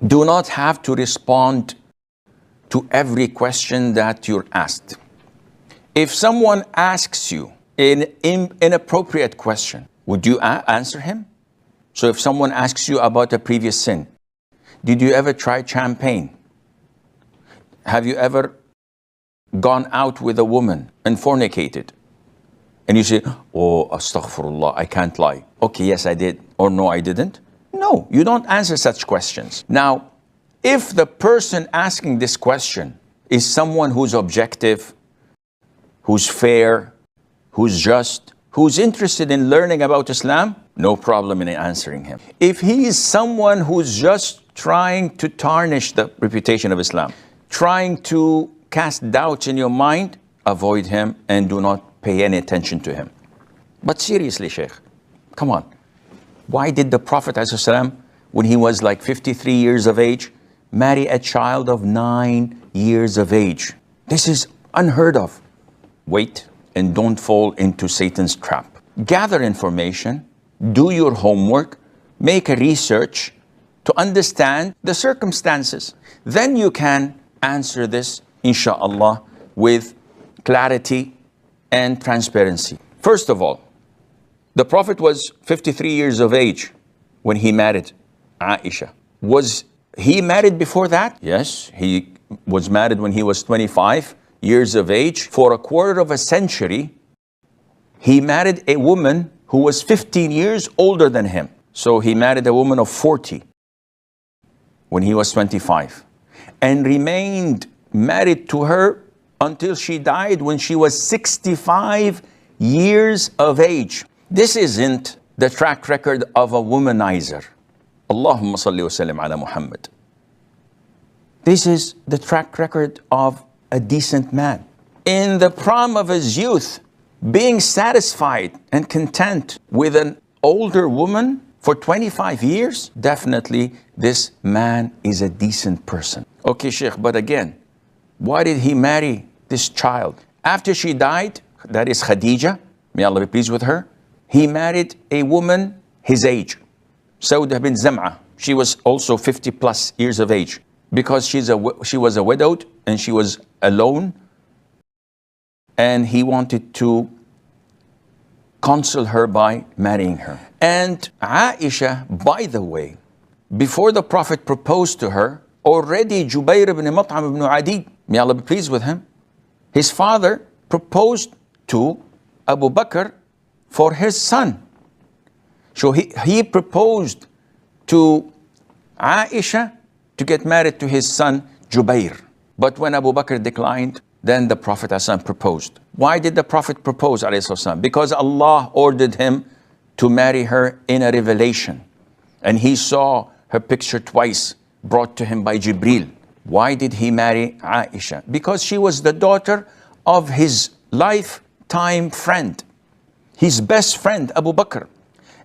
do not have to respond to every question that you're asked. If someone asks you an inappropriate question, would you answer him? So if someone asks you about a previous sin, did you ever try champagne? Have you ever gone out with a woman and fornicated? And you say, oh, astaghfirullah, I can't lie. Okay, yes, I did. Or no, I didn't. No, you don't answer such questions. Now, if the person asking this question is someone who's objective, who's fair, who's just, who's interested in learning about Islam, no problem in answering him. If he is someone who's just trying to tarnish the reputation of Islam, trying to cast doubts in your mind, avoid him and do not pay any attention to him. But seriously, Sheikh, come on. Why did the Prophet ﷺ, when he was like 53 years of age, marry a child of 9 years of age? This is unheard of. Wait and don't fall into Satan's trap. Gather information, do your homework, make a research to understand the circumstances. Then you can answer this, inshallah, with clarity and transparency. First of all, the Prophet was 53 years of age when he married Aisha. Was he married before that? Yes, he was married when he was 25 years of age. For a quarter of a century, he married a woman who was 15 years older than him. So he married a woman of 40 when he was 25 and remained married to her until she died when she was 65 years of age. This isn't the track record of a womanizer. Allahumma salli wa sallim ala Muhammad. This is the track record of a decent man. In the prime of his youth, being satisfied and content with an older woman for 25 years, definitely this man is a decent person. Okay, Sheikh, but again, why did he marry this child? After she died, that is Khadija, may Allah be pleased with her, he married a woman his age, Sauda bin Zam'a. She was also 50 plus years of age because she was a widowed and she was alone, and he wanted to console her by marrying her. And Aisha, by the way, before the Prophet proposed to her, already Jubayr ibn Mut'im ibn Adi, may Allah be pleased with him, his father proposed to Abu Bakr for his son. So he proposed to Aisha to get married to his son Jubayr. But when Abu Bakr declined, then the Prophet ﷺ proposed. Why did the Prophet propose, ﷺ? Because Allah ordered him to marry her in a revelation. And he saw her picture twice brought to him by Jibril. Why did he marry Aisha? Because she was the daughter of his lifetime friend, his best friend, Abu Bakr.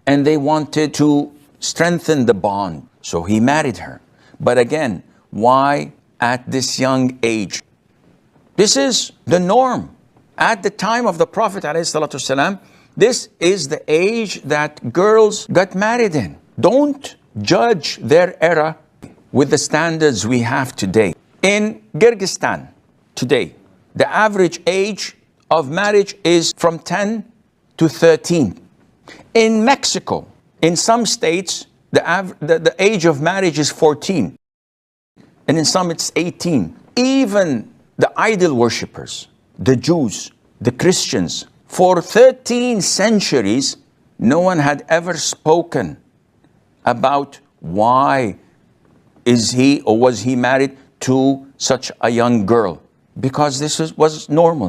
And they wanted to strengthen the bond. So he married her. But again, why at this young age? This is the norm. At the time of the Prophet ﷺ, this is the age that girls got married in. Don't judge their era with the standards we have today. In Kyrgyzstan today, the average age of marriage is from 10 to 13. In Mexico, in some states, the age of marriage is 14. And in some it's 18. Even the idol worshippers, the Jews, the Christians, for 13 centuries, no one had ever spoken about why is he or was he married to such a young girl, because this was normal.